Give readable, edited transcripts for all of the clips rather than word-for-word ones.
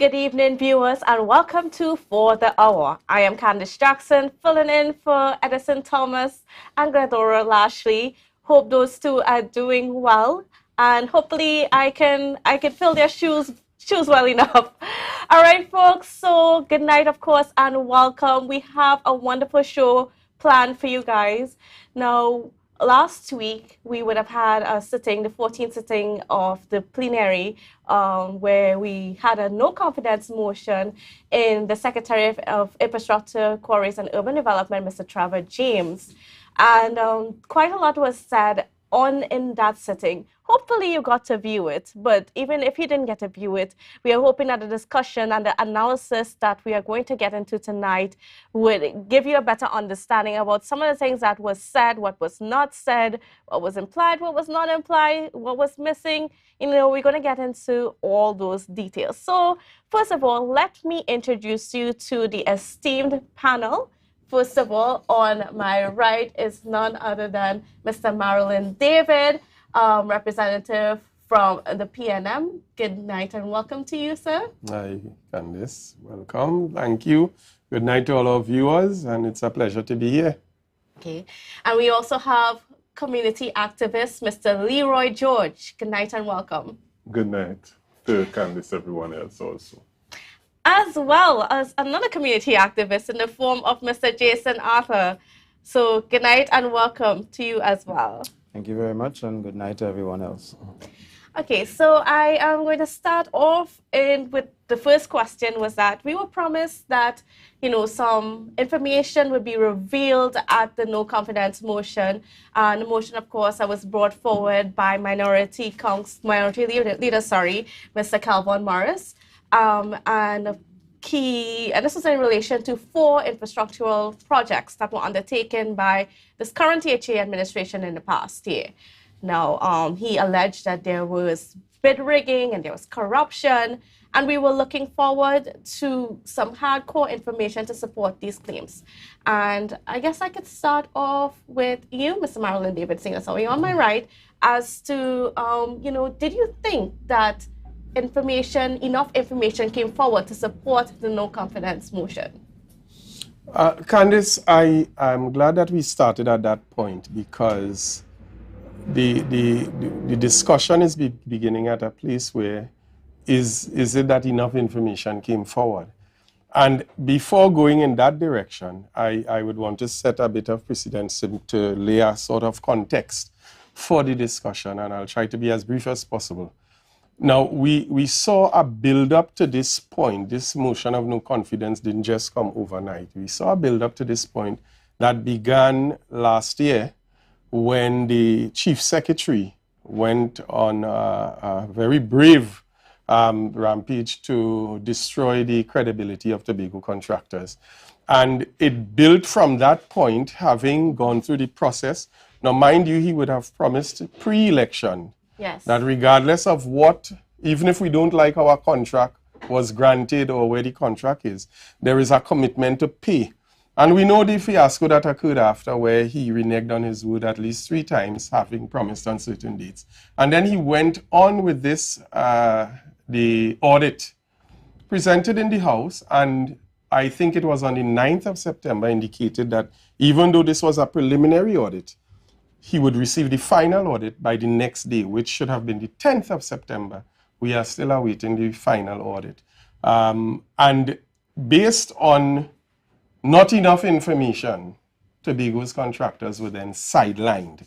good evening, viewers, and welcome to For the Hour. I am Candice Jackson, filling in for Edison Thomas and Gredora Lashley. Hope those two are doing well, and hopefully I can fill their shoes well enough. All right, folks. So good night, of course, and welcome. We have a wonderful show planned for you guys. Now, last week, we would have had a sitting, the 14th sitting of the plenary, where we had a no confidence motion in the Secretary of Infrastructure, Quarries and Urban Development, Mr. Trevor James. And quite a lot was said in that sitting. Hopefully you got to view it, but even if you didn't get to view it, we are hoping that the discussion and the analysis that we are going to get into tonight would give you a better understanding about some of the things that was said, what was not said, what was implied, what was not implied, what was missing. You know, we're going to get into all those details. So first of all, let me introduce you to the esteemed panel. First of all, on my right is none other than Mr. Marilyn David, representative from the PNM. Good night and welcome to you, sir. Hi, Candice. Welcome. Thank you. Good night to all our viewers, and it's a pleasure to be here. Okay. And we also have community activist, Mr. Leroy George. Good night and welcome. Good night to Candice, everyone else also. As well as another community activist in the form of Mr. Jason Arthur. So good night and welcome to you as well. Thank you very much, and good night to everyone else. Okay, so I am going to start off with the first question was that we were promised that, you know, some information would be revealed at the no confidence motion. And the motion, of course, that was brought forward by Minority Leader, Mr. Calvin Morris. And this was in relation to 4 infrastructural projects that were undertaken by this current THA administration in the past year. Now, he alleged that there was bid rigging and there was corruption, and we were looking forward to some hardcore information to support these claims. And I guess I could start off with you, Mr. Marilyn David Singer, so you're on my right, as to, you know, did you think that enough information came forward to support the no confidence motion? Candice, I'm glad that we started at that point, because the discussion is beginning at a place where is it that enough information came forward? And before going in that direction, I would want to set a bit of precedence to lay a sort of context for the discussion, and I'll try to be as brief as possible. Now, we saw a build-up to this point. This motion of no confidence didn't just come overnight. We saw a build-up to this point that began last year when the Chief Secretary went on a very brave rampage to destroy the credibility of Tobago contractors. And it built from that point, having gone through the process. Now, mind you, he would have promised pre-election. Yes. That regardless of what, even if we don't like our contract was granted or where the contract is, there is a commitment to pay. And we know the fiasco that occurred after, where he reneged on his word at least 3 times, having promised on certain dates. And then he went on with this, the audit presented in the House, and I think it was on the 9th of September, indicated that even though this was a preliminary audit, he would receive the final audit by the next day, which should have been the 10th of September. We are still awaiting the final audit. And based on not enough information, Tobago's contractors were then sidelined.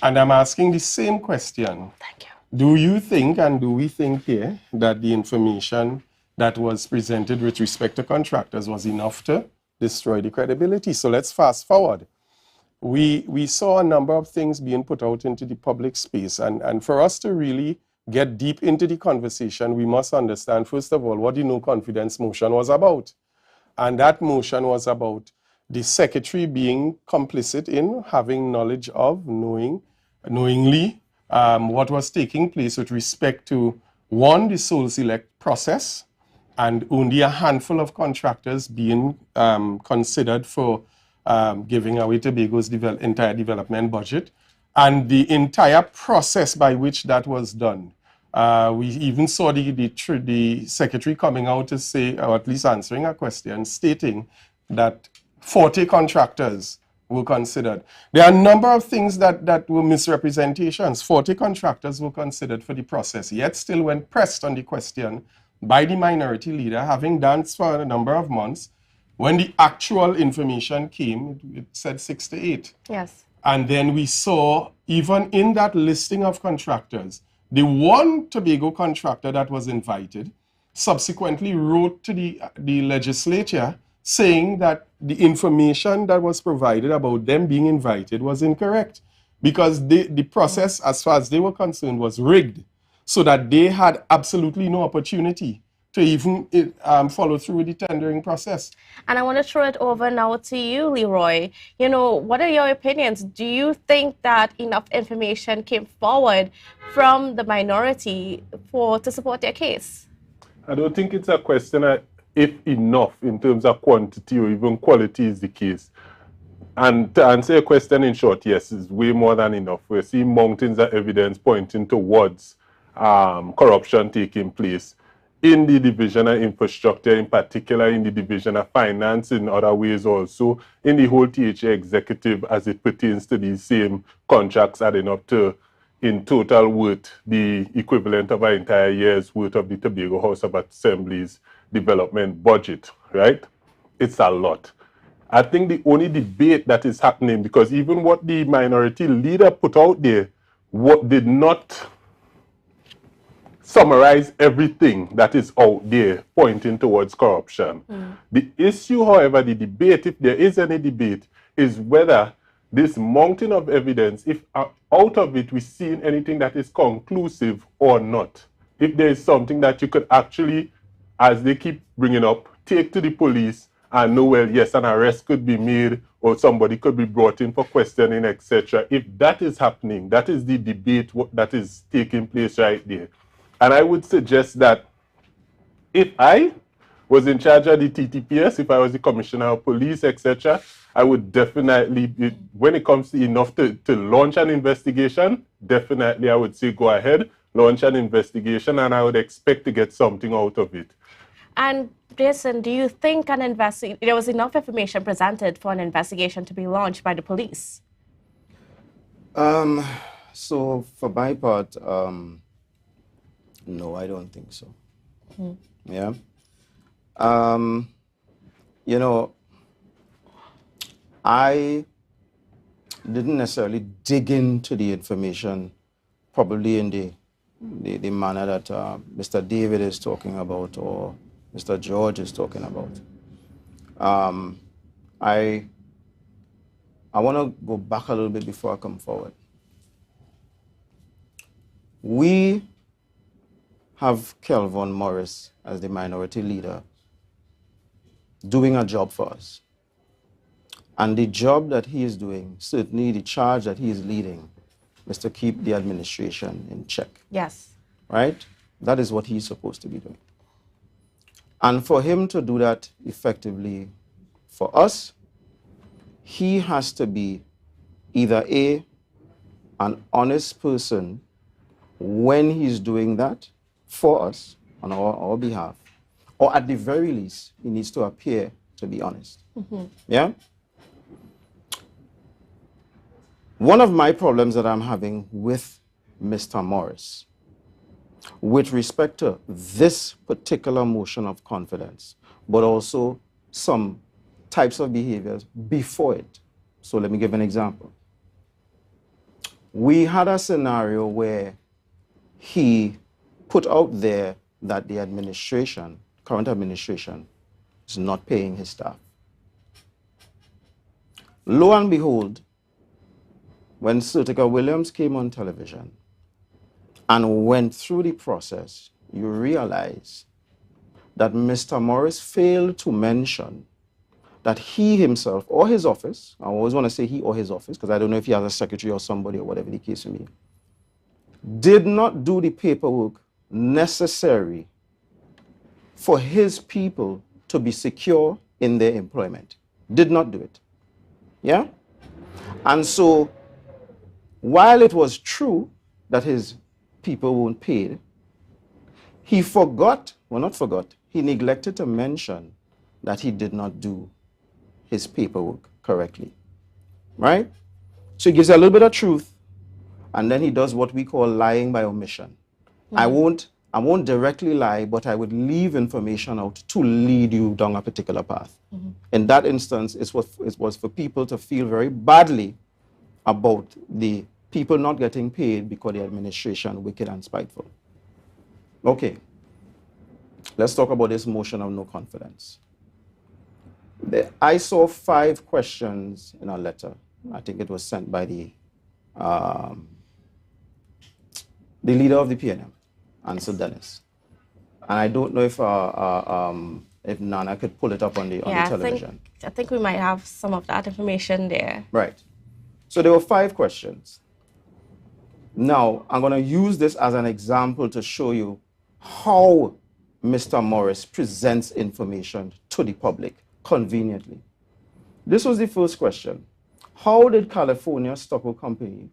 And I'm asking the same question. Thank you. Do you think, and do we think here, that the information that was presented with respect to contractors was enough to destroy the credibility? So let's fast forward. We saw a number of things being put out into the public space. And for us to really get deep into the conversation, we must understand, first of all, what the no confidence motion was about. And that motion was about the secretary being complicit in having knowledge of, knowingly, what was taking place with respect to, 1, the sole select process, and only a handful of contractors being considered for giving away Tobago's entire development budget, and the entire process by which that was done We even saw the secretary coming out to say, or at least answering a question, stating that 40 contractors were considered. There are a number of things that were misrepresentations. 40 contractors were considered for the process, yet still when pressed on the question by the minority leader, having danced for a number of months, when the actual information came, it said 68. Yes. And then we saw, even in that listing of contractors, the one Tobago contractor that was invited subsequently wrote to the legislature saying that the information that was provided about them being invited was incorrect, because the process, as far as they were concerned, was rigged, so that they had absolutely no opportunity to even follow through with the tendering process. And I want to throw it over now to you, Leroy. You know, what are your opinions? Do you think that enough information came forward from the minority to support their case? I don't think it's a question of if enough in terms of quantity or even quality is the case. And to answer your question in short, yes, it's way more than enough. We're seeing mountains of evidence pointing towards corruption taking place in the division of infrastructure, in particular in the division of finance, in other ways also, in the whole THA executive as it pertains to these same contracts adding up to, in total worth, the equivalent of an entire year's worth of the Tobago House of Assembly's development budget, right? It's a lot. I think the only debate that is happening, because even what the minority leader put out there, what did not summarize everything that is out there pointing towards corruption. The issue, however, the debate, if there is any debate, is whether this mountain of evidence, if out of it we've seen anything that is conclusive or not. If there is something that you could actually, as they keep bringing up, take to the police and know, well, yes, an arrest could be made or somebody could be brought in for questioning, etc. If that is happening, that is the debate that is taking place right there. And I would suggest that if I was in charge of the TTPS, if I was the commissioner of police, etc., I would definitely, when it comes to enough to launch an investigation, definitely I would say go ahead, launch an investigation, and I would expect to get something out of it. And Jason, do you think there was enough information presented for an investigation to be launched by the police? So for my part, no, I don't think so. Yeah. You know, I didn't necessarily dig into the information probably in the manner that Mr. David is talking about or Mr. George is talking about. I want to go back a little bit before I come forward. We have Kelvin Morris as the minority leader doing a job for us. And the job that he is doing, certainly the charge that he is leading, is to keep the administration in check. Yes. Right? That is what he's supposed to be doing. And for him to do that effectively for us, he has to be either an honest person when he's doing that for us on our behalf, or at the very least, he needs to appear to be honest. Yeah? One of my problems that I'm having with Mr. Morris, with respect to this particular motion of confidence, but also some types of behaviors before it. So let me give an example. We had a scenario where he put out there that the administration, current administration, is not paying his staff. Lo and behold, when Sertica Williams came on television and went through the process, you realize that Mr. Morris failed to mention that he himself or his office, I always want to say he or his office, because I don't know if he has a secretary or somebody or whatever the case may be, did not do the paperwork necessary for his people to be secure in their employment. Did not do it. Yeah? And so, while it was true that his people weren't paid, He forgot, well, not forgot, he neglected to mention that he did not do his paperwork correctly, right? So he gives you a little bit of truth, and then he does what we call lying by omission. I won't directly lie, but I would leave information out to lead you down a particular path. In that instance, it was for people to feel very badly about the people not getting paid because the administration wicked and spiteful. Okay, let's talk about this motion of no confidence. I saw 5 questions in a letter. I think it was sent by the leader of the PNM, Ansel Dennis. And I don't know if Nana could pull it up on the television. I think we might have some of that information there. Right. So there were 5 questions. Now, I'm going to use this as an example to show you how Mr. Morris presents information to the public conveniently. This was the first question. How did California Stucco Company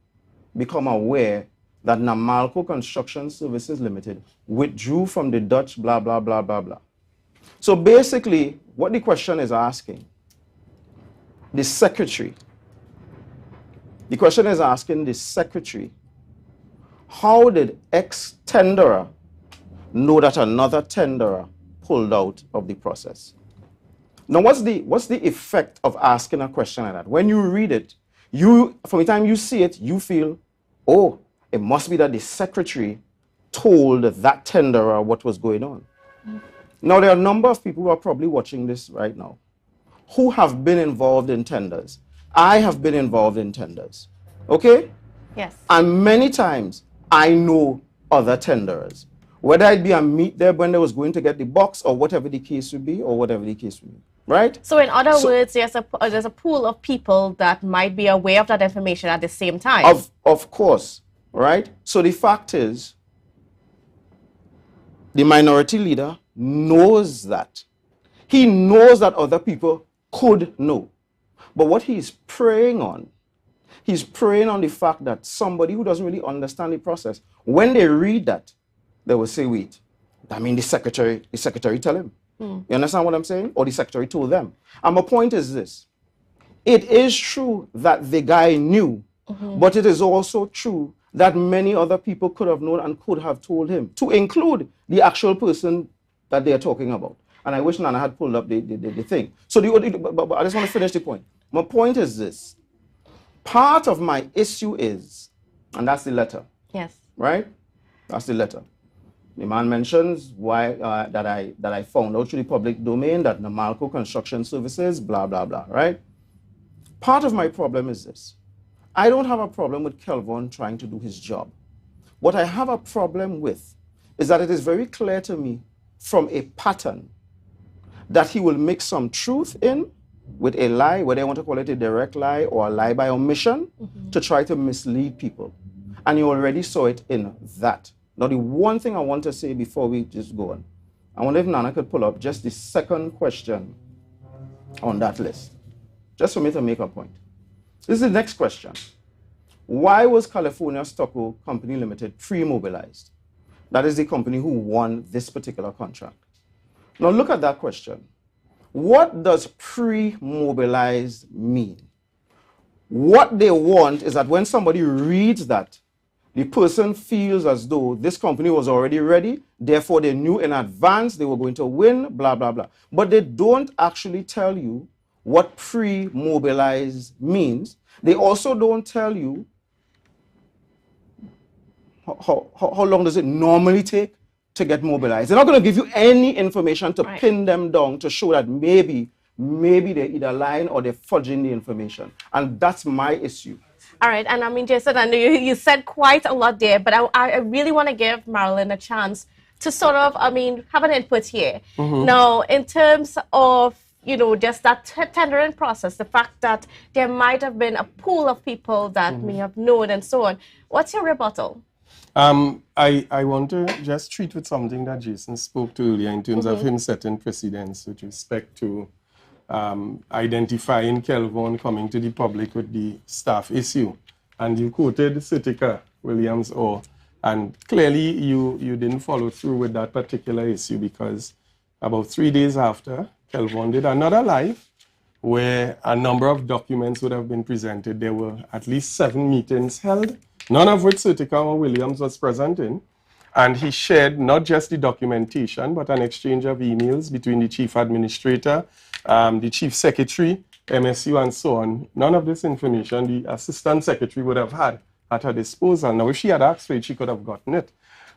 become aware that Namalco Construction Services Limited withdrew from the Dutch blah, blah, blah, blah, blah? So basically, what the question is asking, the question is asking the secretary, how did ex-tenderer know that another tenderer pulled out of the process? Now, what's the effect of asking a question like that? When you read it, from the time you see it, you feel, oh, it must be that the secretary told that tenderer what was going on. Now, there are a number of people who are probably watching this right now who have been involved in tenders. I have been involved in tenders, okay? Yes. And many times, I know other tenderers. Whether it be a meet there when they was going to get the box or whatever the case would be, right? So in other words, there's a pool of people that might be aware of that information at the same time. Of course, right? So the fact is, the minority leader knows that. He knows that other people could know. But what he's preying on, he's preying on the fact that somebody who doesn't really understand the process, when they read that, they will say, wait, I mean the secretary tell him. You understand what I'm saying? Or the secretary told them. And my point is this. It is true that the guy knew, but it is also true that many other people could have known and could have told him, to include the actual person that they are talking about. And I wish Nana had pulled up the thing. So but I just want to finish the point. My point is this. Part of my issue is, and that's the letter. Yes. Right? That's the letter. The man mentions why that I found out through the public domain that Namalco Construction Services, blah, blah, blah, right? Part of my problem is this. I don't have a problem with Kelvon trying to do his job. What I have a problem with is that it is very clear to me from a pattern that he will mix some truth in with a lie, whether you want to call it a direct lie or a lie by omission, to try to mislead people. And you already saw it in that. Now, the one thing I want to say before we just go on, I wonder if Nana could pull up just the second question on that list, just for me to make a point. This is the next question. Why was California Stucco Company Limited pre-mobilized? That is the company who won this particular contract. Now, look at that question. What does pre-mobilized mean? What they want is that when somebody reads that, the person feels as though this company was already ready, therefore they knew in advance they were going to win, blah, blah, blah. But they don't actually tell you what pre-mobilized means. They also don't tell you how long does it normally take to get mobilized. They're not going to give you any information to pin them down to show that maybe they're either lying or they're fudging the information. And that's my issue. All right, and I mean, Jason, I know you said quite a lot there, but I really want to give Marilyn a chance to sort of, I mean, have an input here. Now, in terms of, you know, just that tendering process, the fact that there might have been a pool of people that may have known and so on, what's your rebuttal? I want to just treat with something that Jason spoke to earlier in terms of him setting precedents with respect to identifying Kelvon coming to the public with the staff issue. And you quoted Sitika Williams or And clearly you didn't follow through with that particular issue, because about 3 days after, Kelvon did another live where a number of documents would have been presented. There were at least 7 meetings held, none of which Sutika or Williams was present in. And he shared not just the documentation, but an exchange of emails between the chief administrator, the chief secretary, MSU, and so on. None of this information the assistant secretary would have had at her disposal. Now, if she had asked for it, she could have gotten it.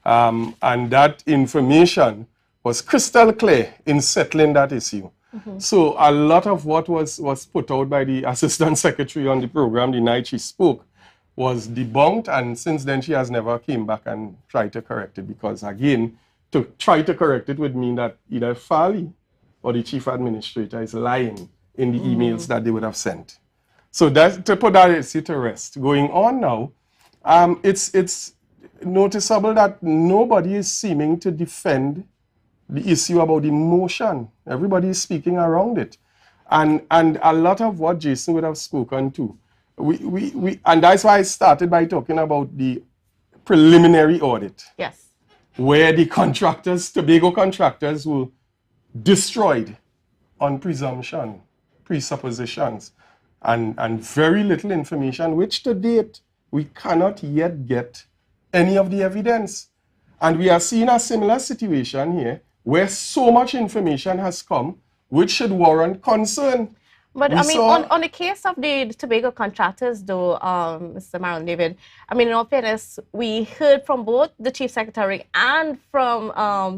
And that information was crystal clear in settling that issue. So a lot of what was put out by the assistant secretary on the program the night she spoke was debunked, and since then she has never came back and tried to correct it, because again, to try to correct it would mean that either Farley or the chief administrator is lying in the emails that they would have sent. So that, to put that issue to rest. Going on now, it's noticeable that nobody is seeming to defend the issue about the motion. Everybody is speaking around it. And a lot of what Jason would have spoken to, and that's why I started by talking about the preliminary audit. Yes. Where the contractors, Tobago contractors, were destroyed on presumption, presuppositions, and very little information, which to date, we cannot yet get any of the evidence. And we are seeing a similar situation here, where so much information has come, which should warrant concern. But I mean, on the case of the Tobago contractors, though, Mr. Marlon David, I mean, in all fairness, we heard from both the Chief Secretary and from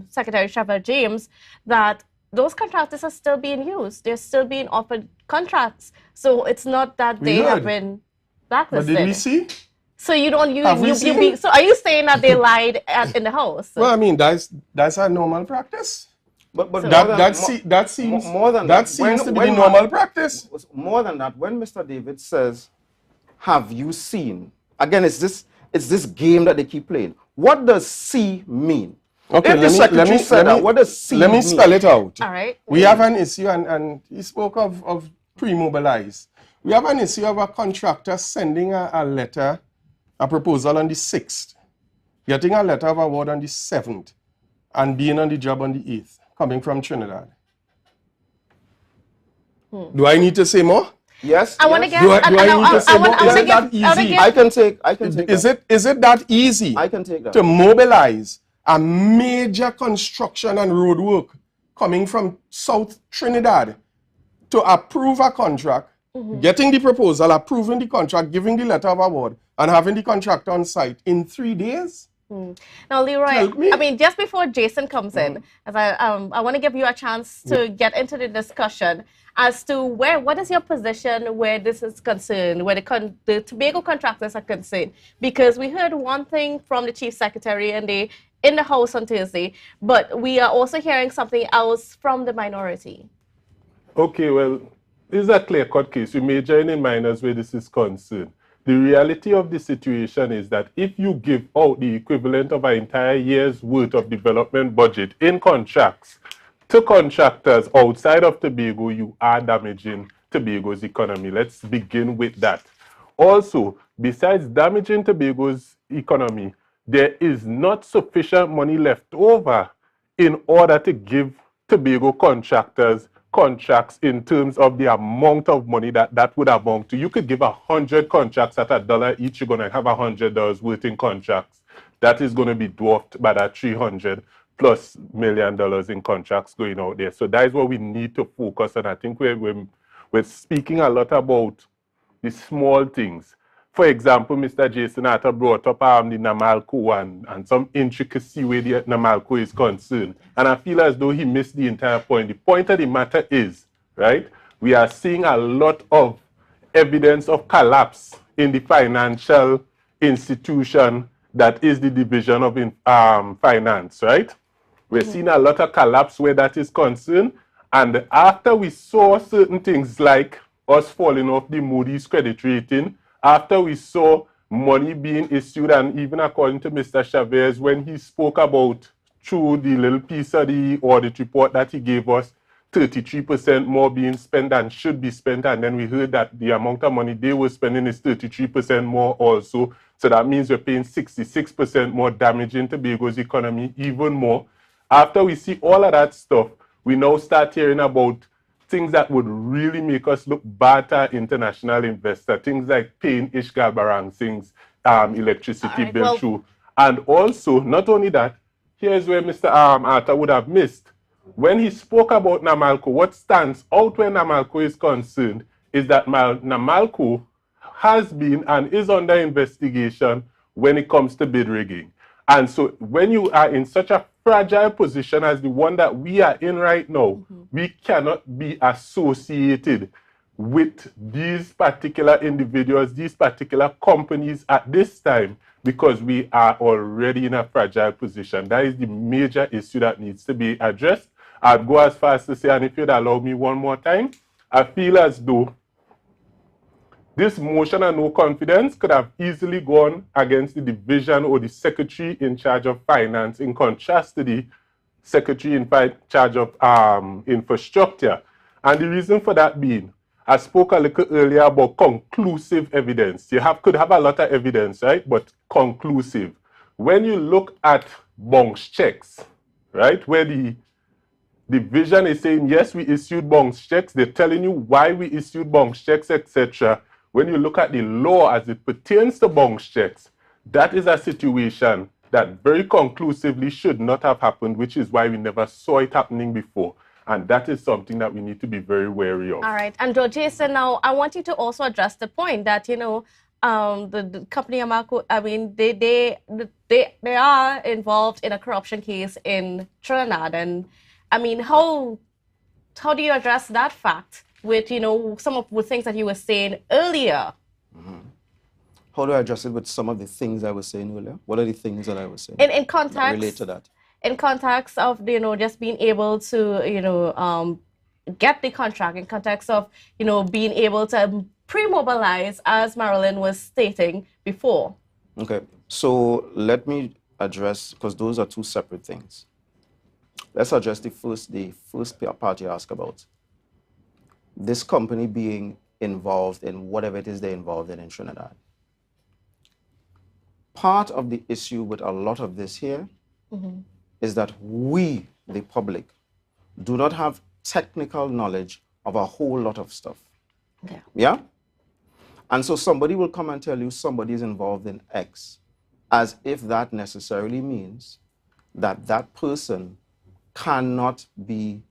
Secretary Trevor James that those contractors are still being used. They're still being offered contracts. So it's not that they have been blacklisted. But did we see? So you don't use so are you saying that they lied in the house? Well, I mean, that's a normal practice. But So that seems more than that seems to be the normal practice. More than that, when Mr. David says, "Have you seen?" Again, it's this game that they keep playing. What does "see" mean? Okay, if the secretary said that, what does "see" Let me spell it out. All right. We have an issue, and he spoke of pre-mobilize. We have an issue of a contractor sending a letter, a proposal on the 6th, getting a letter of award on the 7th, and being on the job on the 8th, coming from Trinidad. Do I need to say more? Yes. I want to get. Do I need to say more? Is it that easy? I can take that. Is it that easy I can take that. to mobilize a major construction and road work coming from South Trinidad to approve a contract, getting the proposal, approving the contract, giving the letter of award, and having the contractor on site in 3 days? Now, Leroy, Help me. I mean, just before Jason comes in, as I want to give you a chance to get into the discussion as to what is your position where this is concerned, where the Tobago contractors are concerned, because we heard one thing from the Chief Secretary and in the House on Thursday, but we are also hearing something else from the minority. Okay, well, this is a clear-cut case. We majoring in minors where this is concerned. The reality of the situation is that if you give out the equivalent of an entire year's worth of development budget in contracts to contractors outside of Tobago, you are damaging Tobago's economy. Let's begin with that. Also, besides damaging Tobago's economy, there is not sufficient money left over in order to give Tobago contractors contracts in terms of the amount of money that would amount to. You could give 100 contracts at $1 each, you're going to have $100 worth in contracts. That is going to be dwarfed by that $300+ million in contracts going out there. So that is what we need to focus on. I think we're speaking a lot about the small things. For example, Mr. Jason Atta brought up the Namalco and some intricacy where the Namalco is concerned. And I feel as though he missed the entire point. The point of the matter is, right, we are seeing a lot of evidence of collapse in the financial institution that is the division of finance, right? We're seeing a lot of collapse where that is concerned. And after we saw certain things like us falling off the Moody's credit rating, after we saw money being issued, and even according to Mr. Chavez, when he spoke about through the little piece of the audit report that he gave us, 33% more being spent than should be spent, and then we heard that the amount of money they were spending is 33% more also. So that means we're paying 66% more, damaging Tobago's economy even more. After we see all of that stuff, we now start hearing about things that would really make us look bad to international investors, things like paying Ishgal Barang Singh's electricity bill through. And also, not only that, here's where Mr. Arthur would have missed. When he spoke about NAMALCO, what stands out where NAMALCO is concerned is that NAMALCO has been and is under investigation when it comes to bid rigging. And so when you are in such a fragile position as the one that we are in right now, we cannot be associated with these particular individuals, these particular companies at this time, because we are already in a fragile position. That is the major issue that needs to be addressed. I'd go as far as to say, and if you'd allow me one more time, I feel as though this motion of no confidence could have easily gone against the division or the secretary in charge of finance, in contrast to the secretary in charge of infrastructure. And the reason for that being, I spoke a little earlier about conclusive evidence. You could have a lot of evidence, right? But conclusive. When you look at bounce checks, right, where the division is saying, yes, we issued bounce checks, they're telling you why we issued bounce checks, etc. When you look at the law as it pertains to bounce checks, that is a situation that very conclusively should not have happened, which is why we never saw it happening before. And that is something that we need to be very wary of. All right. And Jason, now I want you to also address the point that, you know, the company NAMALCO, I mean, they are involved in a corruption case in Trinidad. And I mean, how do you address that fact with, you know, some of the things that you were saying earlier? How do I address it with some of the things I was saying earlier? What are the things that I was saying in context that relate to that? In context of, you know, just being able to, you know, get the contract, in context of, you know, being able to pre-mobilize, as Marilyn was stating before. Okay, so let me address, because those are two separate things. Let's address the first part you asked about. This company being involved in whatever it is they're involved in Trinidad. Part of the issue with a lot of this here is that we, the public, do not have technical knowledge of a whole lot of stuff. Okay. Yeah? And so somebody will come and tell you somebody is involved in X, as if that necessarily means that that person cannot be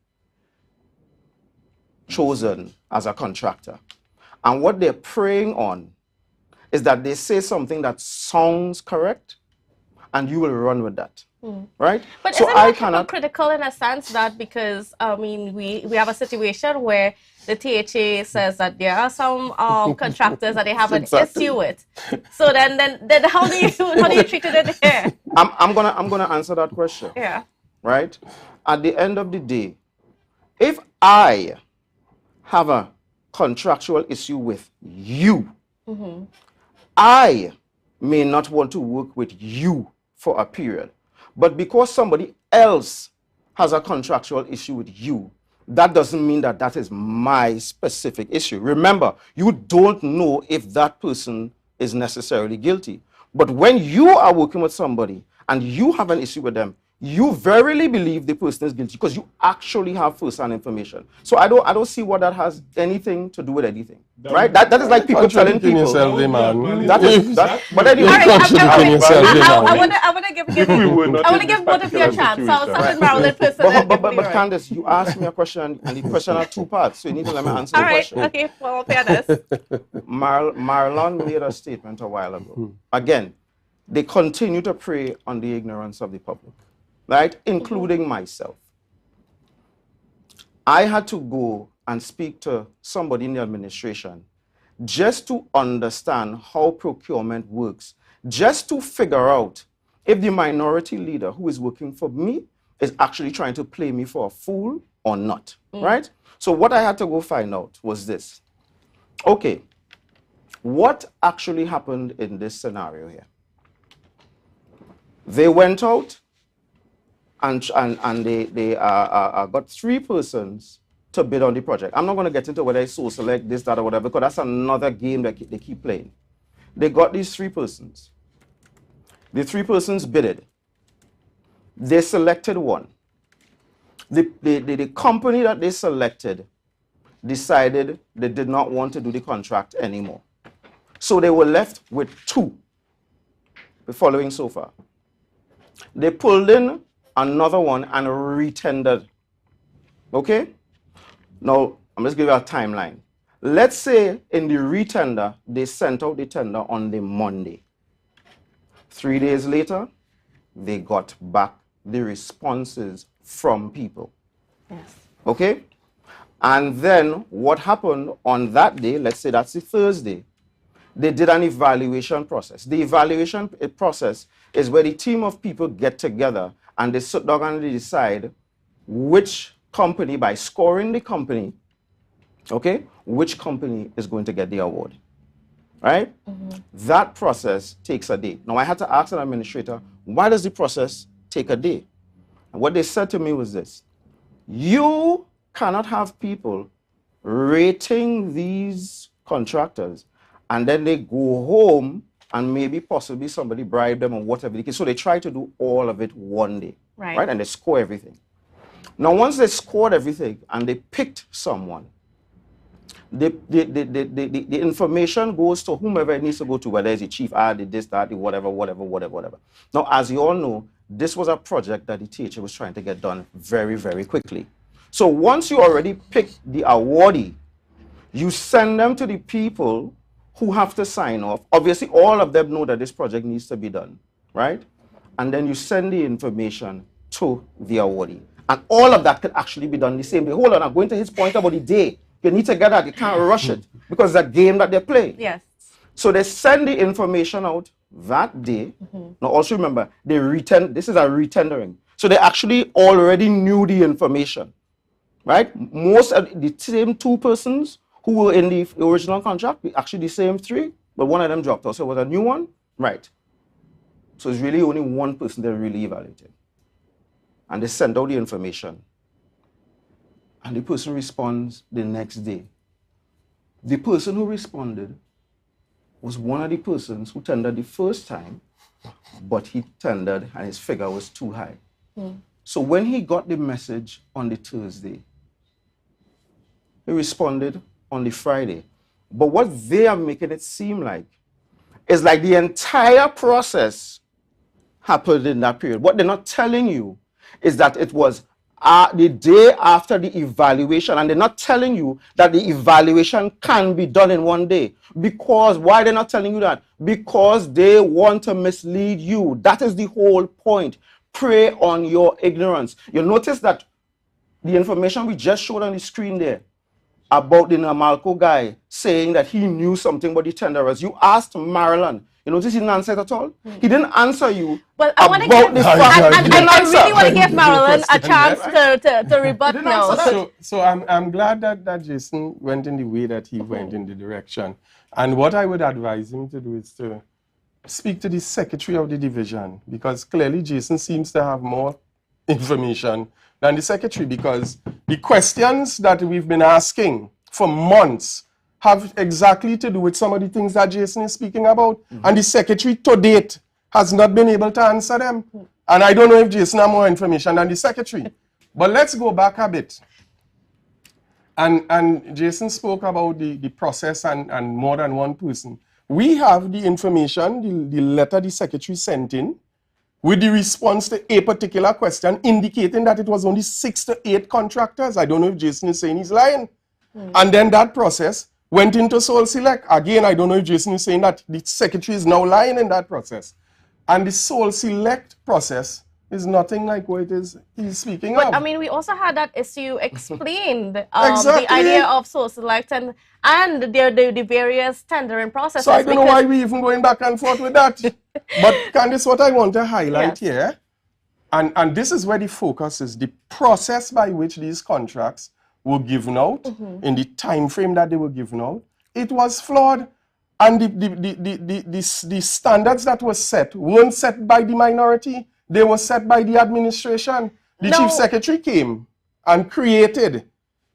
chosen as a contractor. And what they're preying on is that they say something that sounds correct, and you will run with that. Right? But so isn't that hypocritical in a sense that, because, I mean, we have a situation where the THA says that there are some contractors that they have an issue with. So then how do you treat it here? I'm gonna answer that question. Yeah. Right? At the end of the day, if I have a contractual issue with you, I may not want to work with you for a period. But because somebody else has a contractual issue with you, that doesn't mean that that is my specific issue. Remember, you don't know if that person is necessarily guilty. But when you are working with somebody and you have an issue with them, you verily believe the person is guilty because you actually have first-hand information. So I don't see what that has anything to do with anything, right? That is like people telling people. Yourself, man. But anyway, I want to give give both of you a chance. So I'll start with Marilyn first. But Candace, you asked me a question, and the question had two parts, so you need to let me answer the question. All right, okay, well, fairness. Marlon made a statement a while ago. Again, they continue to prey on the ignorance of the public, right? Including myself. I had to go and speak to somebody in the administration just to understand how procurement works, just to figure out if the minority leader who is working for me is actually trying to play me for a fool or not, right? So what I had to go find out was this. Okay, what actually happened in this scenario here? They went out and they got 3 persons to bid on the project. I'm not going to get into whether it's Soul Select, this, that, or whatever, because that's another game that they keep playing. They got these 3 persons. The 3 persons bidded. They selected one. The company that they selected decided they did not want to do the contract anymore. So they were left with 2. The following so far. They pulled in another one and retendered. Okay? Now, I'm just giving you a timeline. Let's say in the retender, they sent out the tender on the Monday. 3 days later, they got back the responses from people. Yes. Okay? And then what happened on that day, let's say that's the Thursday, they did an evaluation process. The evaluation process is where the team of people get together and they sit down and they decide which company, by scoring the company, okay, which company is going to get the award, right? That process takes a day. Now, I had to ask an administrator, why does the process take a day? And what they said to me was this: you cannot have people rating these contractors and then they go home and maybe possibly somebody bribed them or whatever the case. So they try to do all of it one day, right? And they score everything. Now, once they scored everything and they picked someone, the information goes to whomever it needs to go to, whether it's the chief, the this, that, the whatever. Now, as you all know, this was a project that the teacher was trying to get done very, very quickly. So once you already picked the awardee, you send them to the people who have to sign off. Obviously, all of them know that this project needs to be done, right? And then you send the information to the awardee. And all of that can actually be done the same day. Hold on, I'm going to his point about the day. You need to get that. You can't rush it because it's a game that they're playing. Yes. So they send the information out that day. Now, also remember, this is a retendering. So they actually already knew the information, right? Most of the same 2 persons who were in the original contract, actually the same 3, but one of them dropped out. So it was a new one, right? So it's really only one person they're really evaluating. And they send out the information. And the person responds the next day. The person who responded was one of the persons who tendered the first time, but he tendered and his figure was too high. So when he got the message on the Thursday, he responded on the Friday. But what they are making it seem like is like the entire process happened in that period. What they're not telling you is that it was the day after the evaluation, and they're not telling you that the evaluation can be done in one day. Because, why they're not telling you that? Because they want to mislead you. That is the whole point. Prey on your ignorance. You notice that the information we just showed on the screen there about the Namalco guy saying that he knew something about the tenderers. You asked Marilyn. You notice he didn't answer it at all? He didn't answer you But I want to about give, the fact. I really want to give Marilyn a chance to rebut now. So I'm glad that Jason went in the way that he went in the direction. And what I would advise him to do is to speak to the secretary of the division, because clearly Jason seems to have more information than the secretary, because the questions that we've been asking for months have exactly to do with some of the things that Jason is speaking about. And the secretary to date has not been able to answer them. And I don't know if Jason has more information than the secretary. But let's go back a bit. And Jason spoke about the process and more than one person. We have the information, the letter the secretary sent in, with the response to a particular question indicating that it was only 6 to 8 contractors. I don't know if Jason is saying he's lying. And then that process went into Soul Select. Again, I don't know if Jason is saying that the secretary is now lying in that process. And the Soul Select process is nothing like what it is he's speaking of. But I mean, we also had that issue explained, Exactly. the idea of Soul Select and the various tendering processes. So I don't know why we're even going back and forth with that. But Candice, what I want to highlight here, and this is where the focus is, the process by which these contracts were given out, in the time frame that they were given out, it was flawed. And the standards that were set weren't set by the minority, they were set by the administration. The chief secretary came and created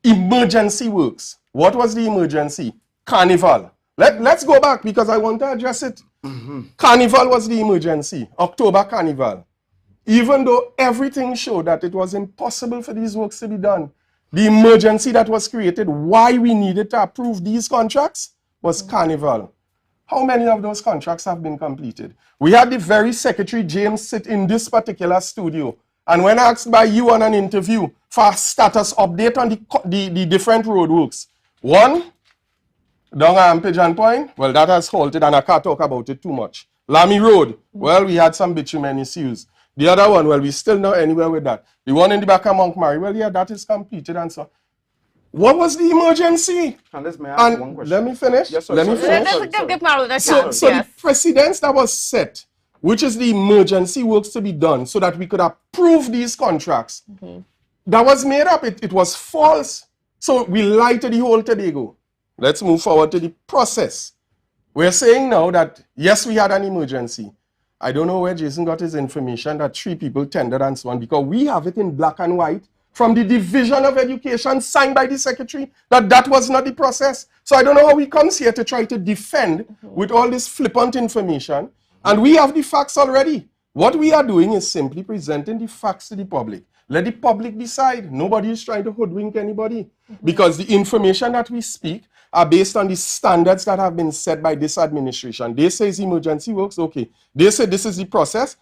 emergency works. What was the emergency? Carnival. Let's go back because I want to address it. Carnival was the emergency, October Carnival. Even though everything showed that it was impossible for these works to be done, the emergency that was created, why we needed to approve these contracts, was Carnival. How many of those contracts have been completed? We had the very Secretary James sit in this particular studio, and when asked by you on an interview for a status update on the different roadworks, one, down Pigeon Point, well, that has halted and I can't talk about it too much. Lamy Road, well, we had some bitumen issues. The other one, well, we still not anywhere with that. The one in the back of Montgomery, well, yeah, that is completed and so. What was the emergency? Candace, may I ask one question? Let me finish. Yes, let me finish. Give Marilyn a So chance. the precedence that was set, which is the emergency works to be done so that we could approve these contracts, that was made up. It was false. So we lied to the whole Tobago. Let's move forward to the process. We're saying now that, yes, we had an emergency. I don't know where Jason got his information that 3 people tendered and so on, because we have it in black and white from the Division of Education signed by the Secretary that was not the process. So I don't know how he comes here to try to defend with all this flippant information. And we have the facts already. What we are doing is simply presenting the facts to the public. Let the public decide. Nobody is trying to hoodwink anybody. Because the information that we speak are based on the standards that have been set by this administration. They say it's emergency works, okay. They say this is the process.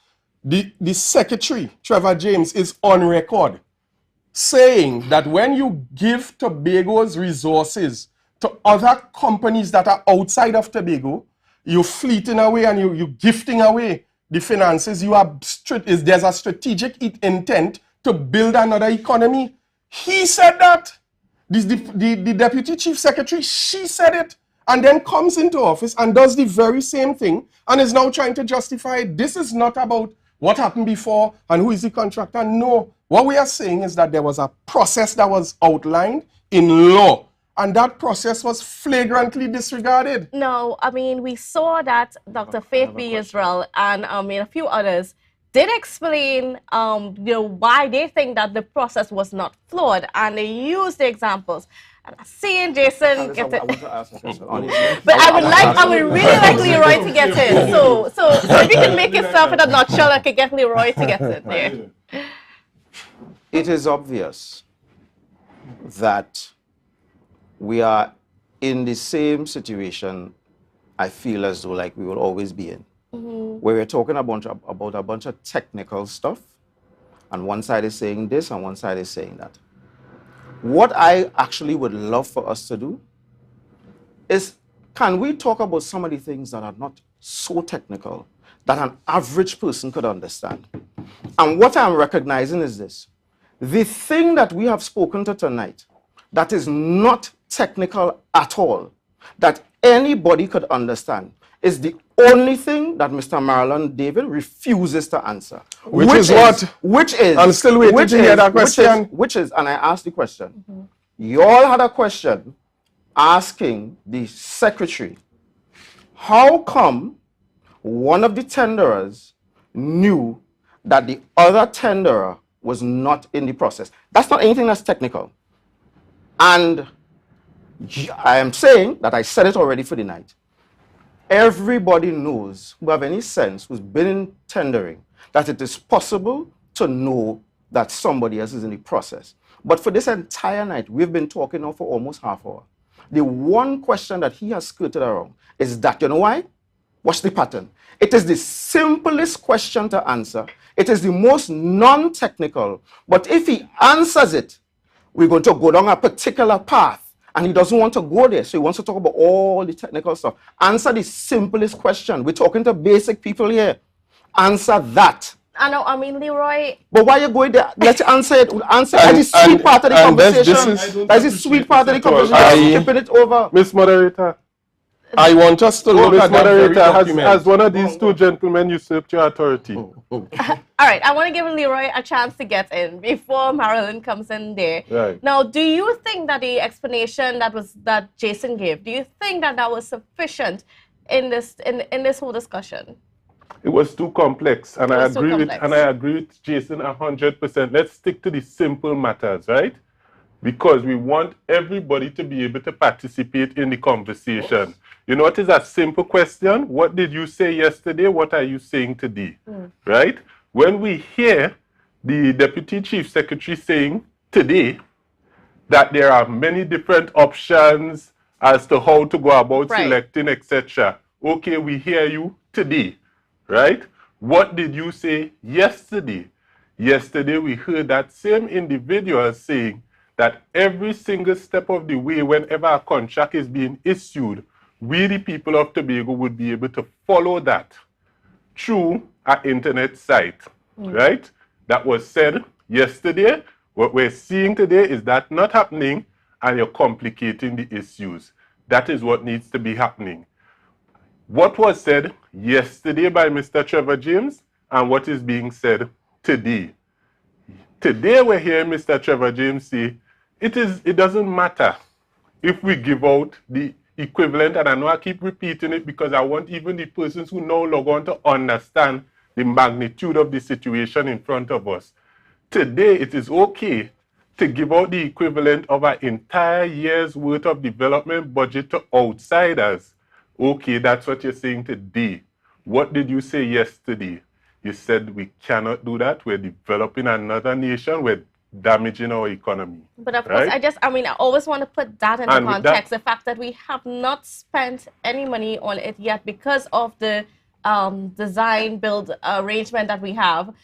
The Secretary, Trevor James, is on record saying that when you give Tobago's resources to other companies that are outside of Tobago, you're fleeting away and you're gifting away the finances. There's a strategic intent to build another economy. He said that. The Deputy Chief Secretary, she said it, and then comes into office and does the very same thing and is now trying to justify it. This is not about what happened before and who is the contractor. No. What we are saying is that there was a process that was outlined in law, and that process was flagrantly disregarded. No, I mean, we saw that Dr. Faith B. Israel and a few others did explain why they think that the process was not flawed, and they used the examples. And I'm seeing Jason get it. But I would really like Leroy to get in. So if you can make yourself in a nutshell, I could get Leroy to get in there. It is obvious that we are in the same situation I feel as though like we will always be in, where we're talking about a bunch of technical stuff, and one side is saying this and one side is saying that. What I actually would love for us to do is, can we talk about some of the things that are not so technical that an average person could understand? And what I'm recognizing is this. The thing that we have spoken to tonight that is not technical at all, that anybody could understand, is the only thing that Mr. Marilyn David refuses to answer. Which is what? Which is. I'm still waiting to hear that question. Which is, and I asked the question. You all had a question asking the secretary, how come one of the tenderers knew that the other tenderer was not in the process? That's not anything that's technical. And I am saying that I said it already for the night. Everybody knows, who have any sense, who's been in tendering, that it is possible to know that somebody else is in the process. But for this entire night, we've been talking now for almost half an hour. The one question that he has skirted around is that, you know why? Watch the pattern. It is the simplest question to answer. It is the most non-technical. But if he answers it, we're going to go down a particular path. And he doesn't want to go there, so he wants to talk about all the technical stuff. Answer the simplest question. We're talking to basic people here. Answer that. I know, I mean, Leroy. But why are you going there? Let's answer it. Answer the sweet part of the conversation. That's the sweet part of the conversation. Skipping it over. Miss Moderator. I want us to look at that very document. Has one of these two gentlemen usurped your authority? All right, I want to give Leroy a chance to get in before Marilyn comes in there. Right. Now, do you think that the explanation that Jason gave, do you think that was sufficient in this whole discussion? It was too complex, and I agree with Jason 100%. Let's stick to the simple matters, right? because we want everybody to be able to participate in the conversation. You know what is a simple question? What did you say yesterday? What are you saying today? Right? When we hear the Deputy Chief Secretary saying today that there are many different options as to how to go about selecting, etc. Okay, we hear you today, right? What did you say yesterday? Yesterday, we heard that same individual saying that every single step of the way, whenever a contract is being issued, we, the people of Tobago, would be able to follow that through our internet site, right? That was said yesterday. What we're seeing today is that not happening, and you're complicating the issues. That is what needs to be happening. What was said yesterday by Mr. Trevor James and what is being said today. Today we're hearing Mr. Trevor James say, it doesn't matter if we give out the equivalent, and I know I keep repeating it because I want even the persons who now log on to understand the magnitude of the situation in front of us. Today, it is okay to give out the equivalent of an entire year's worth of development budget to outsiders. Okay, that's what you're saying today. What did you say yesterday? You said we cannot do that. We're developing another nation. We're damaging our economy. But of course, I always want to put that in context. The fact that we have not spent any money on it yet because of the design build arrangement that we have,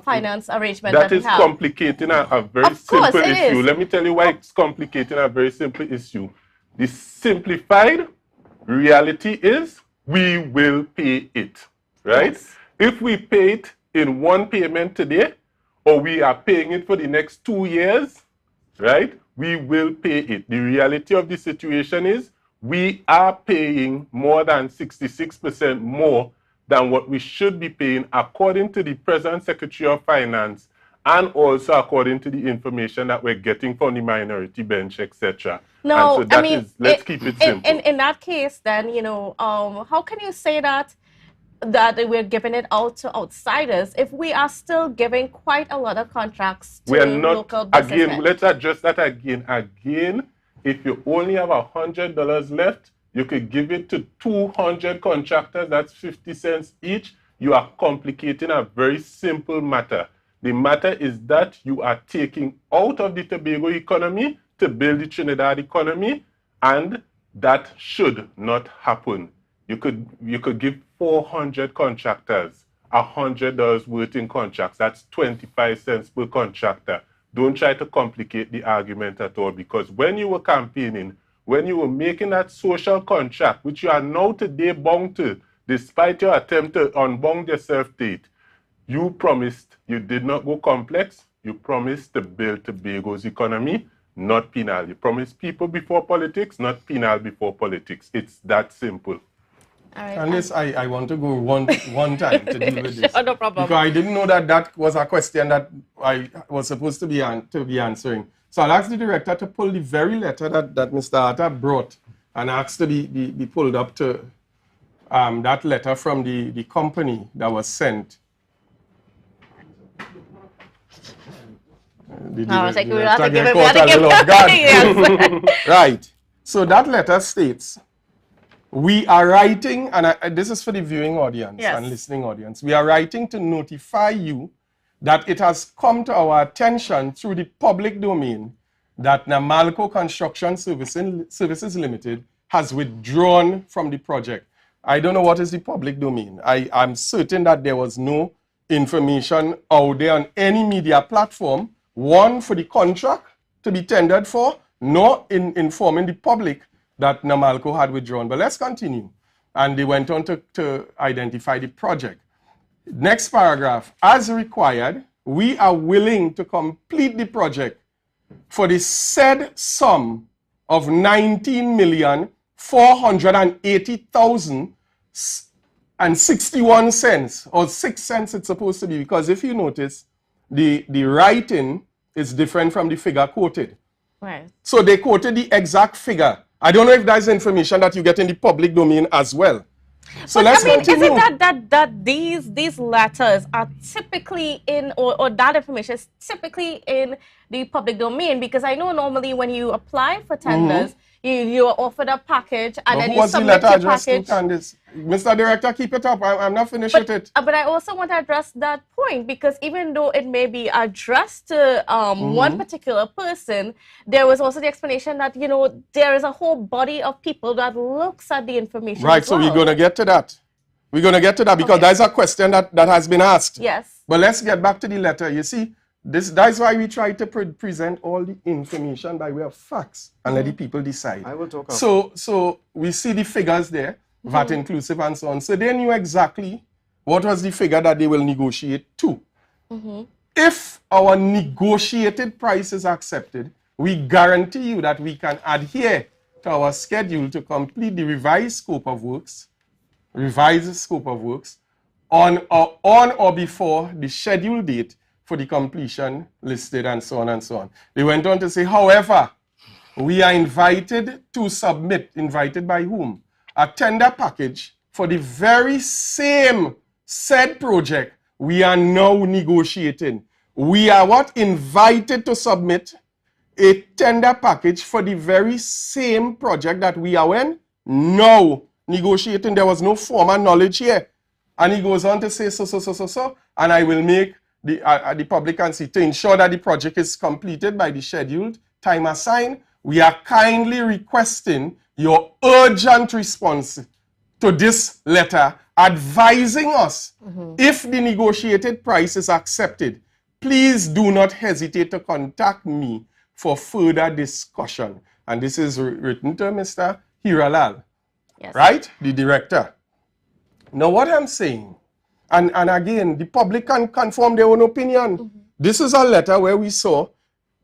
finance arrangement that we have. That is complicating a very simple issue. Let me tell you why it's complicating a very simple issue. The simplified reality is we will pay it, right? Yes. If we pay it in one payment today, or we are paying it for the next 2 years, right? We will pay it. The reality of the situation is we are paying more than 66% more than what we should be paying according to the present Secretary of Finance and also according to the information that we're getting from the minority bench, etc. No, so let's keep it simple. In that case, then, how can you say that we're giving it out to outsiders if we are still giving quite a lot of contracts to local businessmen? Again, let's address that again. Again, if you only have $100 left, you could give it to 200 contractors, that's 50 cents each. You are complicating a very simple matter. The matter is that you are taking out of the Tobago economy to build the Trinidad economy, and that should not happen. You could give 400 contractors $100 worth in contracts. That's 25 cents per contractor. Don't try to complicate the argument at all, because when you were campaigning, when you were making that social contract, which you are now today bound to, despite your attempt to unbound yourself to it, you promised, you did not go complex, you promised to build Tobago's economy, not penal. You promised people before politics, not penal before politics. It's that simple. All right, and this, I want to go one time to deal with this. Sure, no problem. Because I didn't know that was a question that I was supposed to be answering. So I'll ask the director to pull the very letter that Mr. Atta brought and ask to be pulled up to that letter from the company that was sent. I was like, we have to give him. Right. So that letter states, we are writing, and this is for the viewing audience and listening audience, we are writing to notify you that it has come to our attention through the public domain that Namalco Construction Services Limited has withdrawn from the project. I don't know what is the public domain. I'm certain that there was no information out there on any media platform, one, for the contract to be tendered for, nor in informing the public that Namalco had withdrawn. But let's continue. And they went on to identify the project. Next paragraph, as required, we are willing to complete the project for the said sum of $19,480,061, or 6 cents it's supposed to be, because if you notice, the writing is different from the figure quoted. Right. So they quoted the exact figure. I don't know if that's information that you get in the public domain as well. So But let's I mean, continue. is it that these letters are typically in, or that information is typically in the public domain? Because I know normally when you apply for tenders, you're offered a package and But then who you was the submit letter your addressed to, package. Candice? Mr. Director, keep it up. I'm not finished with it. But I also want to address that point, because even though it may be addressed to one particular person, there was also the explanation that, you know, there is a whole body of people that looks at the information. Right, as so we're well. going to get to that. We're going to get to that because Okay. that's a question that has been asked. Yes. But let's get back to the letter. You see, that's why we try to present all the information by way of facts and let the people decide. I will talk So we see the figures there, VAT inclusive and so on. So they knew exactly what was the figure that they will negotiate to. If our negotiated price is accepted, we guarantee you that we can adhere to our schedule to complete the revised scope of works on or before the scheduled date for the completion listed, and so on and so on. They went on to say, however, we are invited to submit, invited by whom? A tender package for the very same said project we are now negotiating. We are what? Invited to submit a tender package for the very same project that we are when? Now negotiating. There was no formal knowledge here. And he goes on to say, so, and I will make the publicancy to ensure that the project is completed by the scheduled time assigned. We are kindly requesting your urgent response to this letter advising us if the negotiated price is accepted. Please do not hesitate to contact me for further discussion. And this is written to Mr. Hiralal, Yes. right? The director. Now, what I'm saying, and again, the public can conform their own opinion. This is a letter where we saw,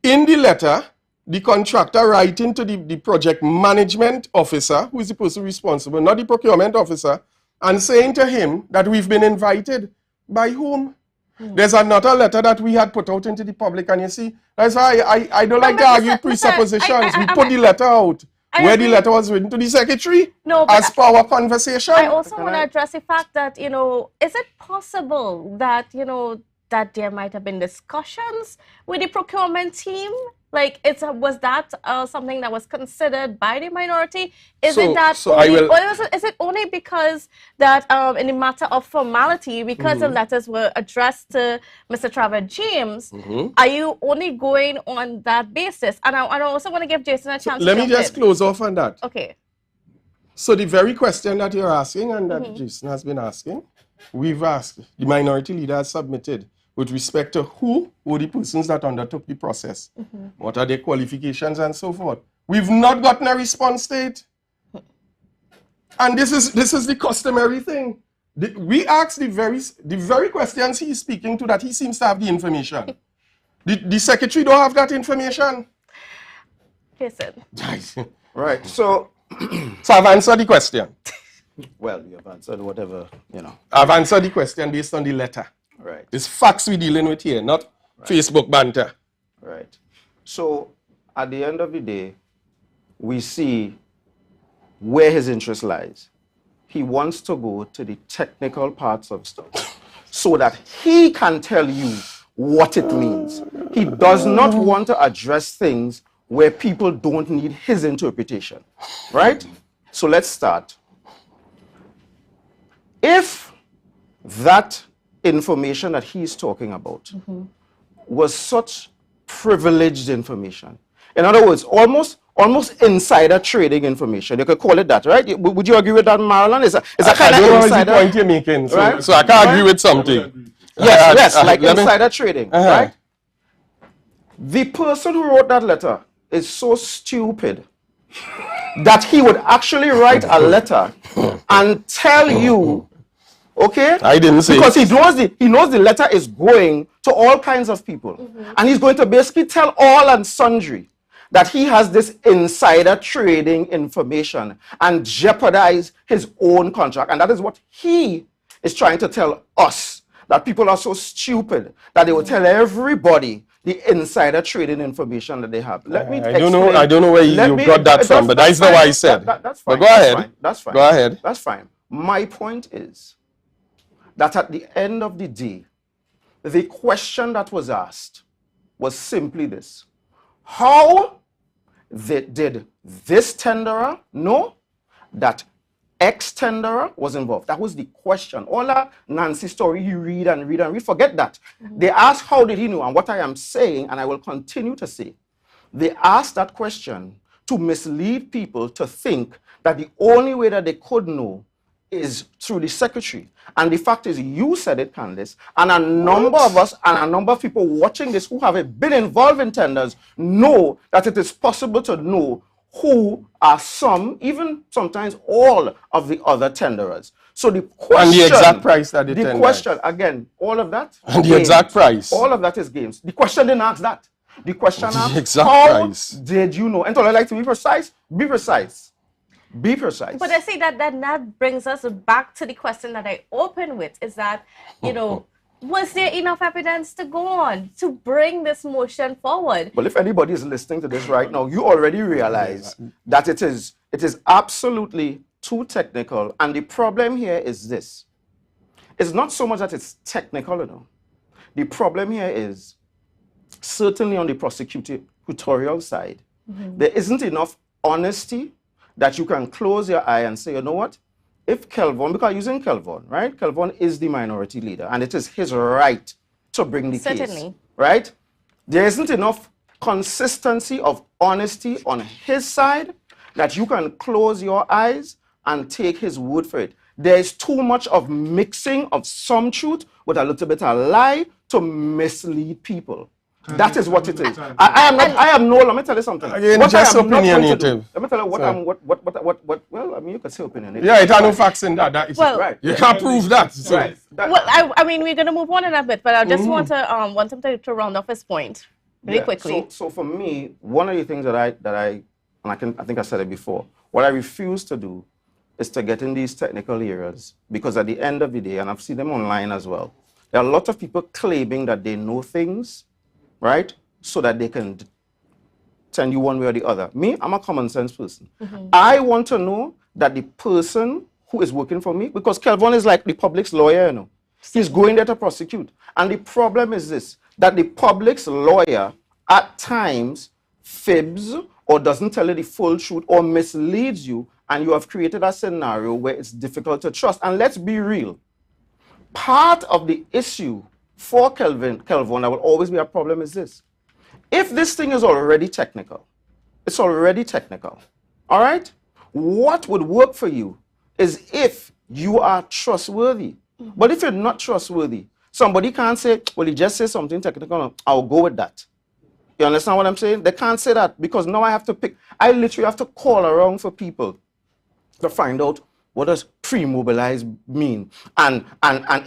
in the letter, the contractor writing to the project management officer, who is the person responsible, not the procurement officer, and saying to him that we've been invited. By whom? There's another letter that we had put out into the public, and you see, that's why I don't like to argue presuppositions. We put the letter out. Where the letter was written to the secretary, as per our conversation. I also want to address the fact that, you know, is it possible that, you know, that there might have been discussions with the procurement team? Like, was that something that was considered by the minority? Is it only because that in the matter of formality, because the letters were addressed to Mr. Trevor James, are you only going on that basis? And I also want to give Jason a chance to let me just close off on that. Okay. So the very question that you're asking and that Jason has been asking, we've asked, the minority leader has submitted with respect to who were the persons that undertook the process, what are their qualifications and so forth. We've not gotten a response to it. And this is the customary thing. We asked the very questions he's speaking to that he seems to have the information. The secretary don't have that information. Jason. Right, so I've answered the question. well, you have answered whatever, you know. I've answered the question based on the letter. Right. It's facts we're dealing with here, not Facebook banter. Right. So at the end of the day, we see where his interest lies. He wants to go to the technical parts of stuff so that he can tell you what it means. He does not want to address things where people don't need his interpretation. Right? So let's start. If that information that he's talking about was such privileged information, in other words, almost insider trading information, you could call it that, right? Would you agree with that, Marilyn? It's a kind of insider. The point you're making, so, right? so I can't agree with something. Yes, like insider trading, right? The person who wrote that letter is so stupid that he would actually write a letter and tell you, okay? I didn't say because he knows the letter is going to all kinds of people, and he's going to basically tell all and sundry that he has this insider trading information and jeopardize his own contract, and that is what he is trying to tell us. That people are so stupid that they will tell everybody the insider trading information that they have. Let me I don't know where you got that from, but that's not what I said. That's But fine. go ahead. That's fine. Go ahead. That's fine. My point is that at the end of the day, the question that was asked was simply this: how did this tenderer know that X tenderer was involved? That was the question. All that Nancy story you read and read and read, forget that. They asked how did he know, and what I am saying, and I will continue to say, they asked that question to mislead people to think that the only way that they could know is through the secretary. And the fact is, you said it, Candice, and a number of us and a number of people watching this who have been involved in tenders know that it is possible to know who are some, even sometimes all of the other tenderers. So the question... And the exact price that they tendered. The question, again, all of that... And the exact price. All of that is games. The question didn't ask that. The question asked, how price. did you know? And so I like to be precise. Be precise. Be precise. But I say that brings us back to the question that I opened with, is that, you know, was there enough evidence to go on to bring this motion forward? Well, if anybody is listening to this right now, you already realize that it is absolutely too technical. And the problem here is this. It's not so much that it's technical, you know. The problem here is, certainly on the prosecutorial side, there isn't enough honesty that you can close your eye and say, you know what? If Kelvon, because using Kelvon, right? Kelvon is the minority leader, and it is his right to bring the case, right? There isn't enough consistency of honesty on his side that you can close your eyes and take his word for it. There is too much of mixing of some truth with a little bit of lie to mislead people. That is what it is. I am no, let me tell you something. Again, what just opinionative. Let me tell you what well, I mean, you could say opinionative. Yeah, it has no facts in that. That is right. You can't prove that. So. Right. Well, I mean, we're going to move on in a bit, but I just want him to round off his point really quickly. So for me, one of the things that I think I said it before, what I refuse to do is to get in these technical areas, because at the end of the day, and I've seen them online as well, there are a lot of people claiming that they know things, right? So that they can send you one way or the other. Me, I'm a common sense person. I want to know that the person who is working for me, because Kelvon is like the public's lawyer, you know. He's going there to prosecute. And the problem is this, that the public's lawyer at times fibs or doesn't tell you the full truth or misleads you, and you have created a scenario where it's difficult to trust. And let's be real. Part of the issue for Kelvon, that will always be a problem is this. If this thing is already technical, it's already technical, all right? What would work for you is if you are trustworthy. But if you're not trustworthy, somebody can't say, well, he just said something technical, I'll go with that. You understand what I'm saying? They can't say that, because now I have to pick, I literally have to call around for people to find out what does pre-mobilize mean? And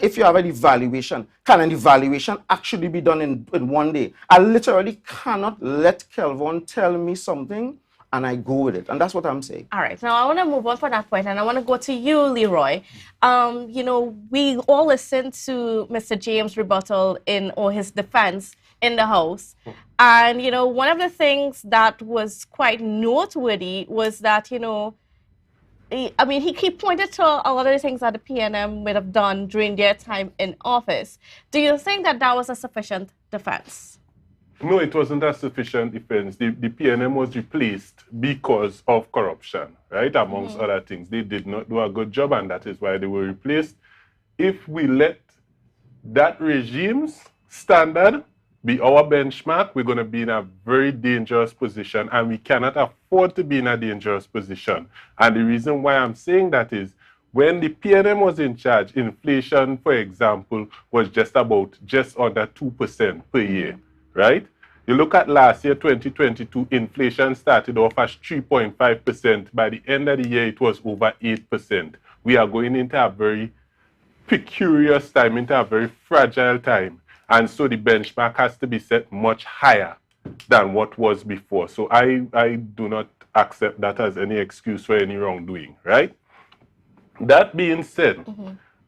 if you have an evaluation, can an evaluation actually be done in one day? I literally cannot let Kelvon tell me something and I go with it. And that's what I'm saying. All right. Now, I want to move on from that point, and I want to go to you, Leroy. You know, we all listened to Mr. James' rebuttal or his defense in the House. And, you know, one of the things that was quite noteworthy was that, you know, I mean, he pointed to a lot of the things that the PNM would have done during their time in office. Do you think that that was a sufficient defense? No, it wasn't a sufficient defense. The PNM was replaced because of corruption, right? Amongst other things. They did not do a good job, and that is why they were replaced. If we let that regime's standard be our benchmark, we're going to be in a very dangerous position, and we cannot afford to be in a dangerous position. And the reason why I'm saying that is, when the PNM was in charge, inflation, for example, was just under 2% per year, right? You look at last year, 2022, inflation started off as 3.5%. By the end of the year, it was over 8%. We are going into a very precarious time, into a very fragile time. And so the benchmark has to be set much higher than what was before. So I do not accept that as any excuse for any wrongdoing, right? That being said,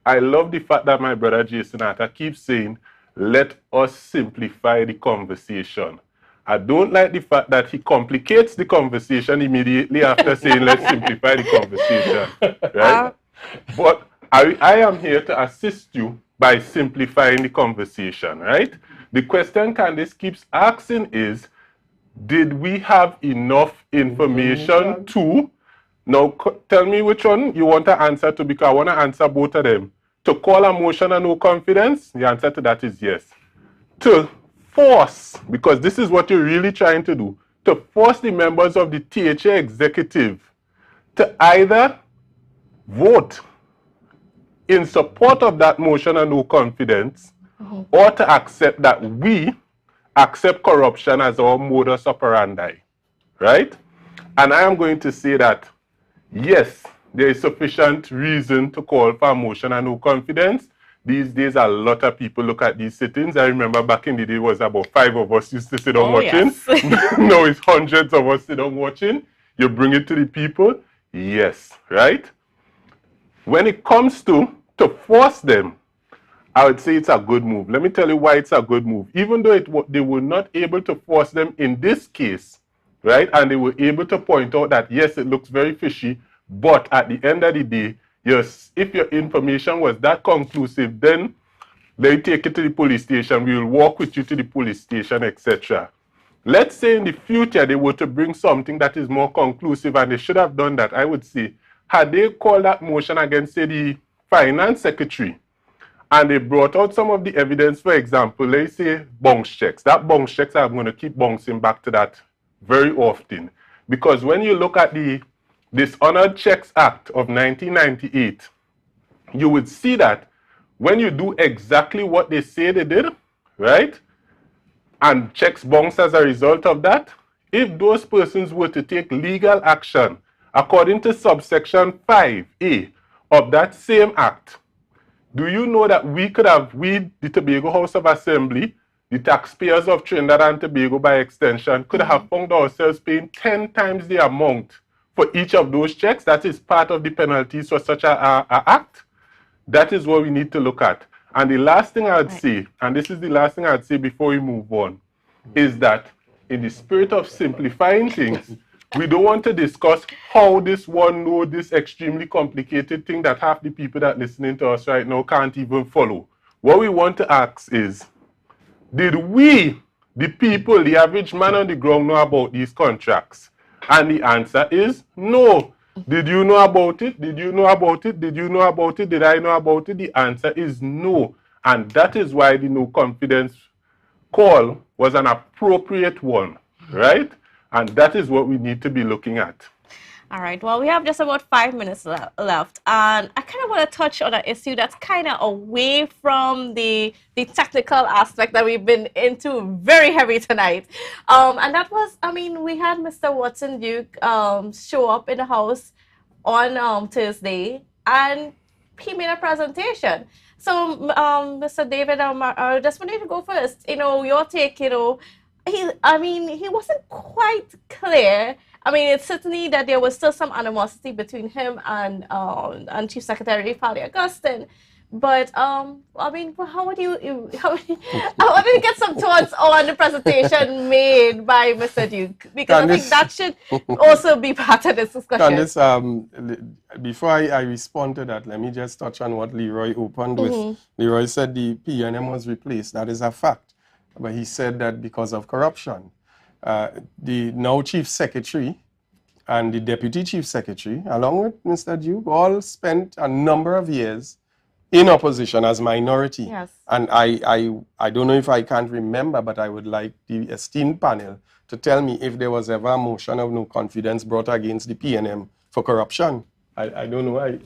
I love the fact that my brother Jason Atta keeps saying, let us simplify the conversation. I don't like the fact that he complicates the conversation immediately after saying, let's simplify the conversation, right? But I am here to assist you by simplifying the conversation, right? The question Candice keeps asking is, did we have enough information to, now tell me which one you want to answer to, because I want to answer both of them. To call a motion of no confidence, the answer to that is yes. To force, because this is what you're really trying to do, to force the members of the THA executive to either vote in support of that motion of no confidence, or to accept that we accept corruption as our modus operandi, right? And I am going to say that, yes, there is sufficient reason to call for a motion of no confidence. These days, a lot of people look at these sittings. I remember back in the day, it was about 5 of us used to sit down watching. Yes. Now it's hundreds of us sit down watching. You bring it to the people. Yes, right? When it comes to force them, I would say it's a good move. Let me tell you why it's a good move. Even though they were not able to force them in this case, right? And they were able to point out that, yes, it looks very fishy, but at the end of the day, yes, if your information was that conclusive, then they take it to the police station. We will walk with you to the police station, etc. Let's say in the future they were to bring something that is more conclusive, and they should have done that. I would say, had they called that motion against, say, the finance secretary, and they brought out some of the evidence, for example, let's say bounce checks. That bounce checks, I'm going to keep bouncing back to that very often. Because when you look at the Dishonored Checks Act of 1998, you would see that when you do exactly what they say they did, right, and checks bounce as a result of that, if those persons were to take legal action according to subsection 5A of that same act, do you know that we, the Tobago House of Assembly, the taxpayers of Trinidad and Tobago by extension, could have found ourselves paying 10 times the amount for each of those checks? That is part of the penalties for such an act. That is what we need to look at. And the last thing I'd say, and this is the last thing I'd say before we move on, is that in the spirit of simplifying things, we don't want to discuss how this one know this extremely complicated thing that half the people that listening to us right now can't even follow. What we want to ask is, did we, the people, the average man on the ground, know about these contracts? And the answer is no. Did you know about it? Did you know about it? Did you know about it? Did I know about it? The answer is no. And that is why the no confidence call was an appropriate one, right? And that is what we need to be looking at. All right. Well, we have just about 5 minutes left. And I kind of want to touch on an issue that's kind of away from the technical aspect that we've been into very heavy tonight. And that was, I mean, we had Mr. Watson Duke show up in the house on Thursday, and he made a presentation. So, Mr. David, I just wanted to go first. You know, your take, you know, he wasn't quite clear. I mean, it's certainly that there was still some animosity between him and Chief Secretary Fally Augustine. But I mean, how would you I want to get some thoughts on the presentation made by Mr. Duke, because Candice, I think that should also be part of this discussion. Candice, before I respond to that, let me just touch on what Leroy opened with. Leroy said the PNM was replaced. That is a fact. But he said that because of corruption. The now Chief Secretary and the Deputy Chief Secretary, along with Mr. Duke, all spent a number of years in opposition as minority. Yes. And I don't know if I can't remember, but I would like the esteemed panel to tell me if there was ever a motion of no confidence brought against the PNM for corruption. I don't know.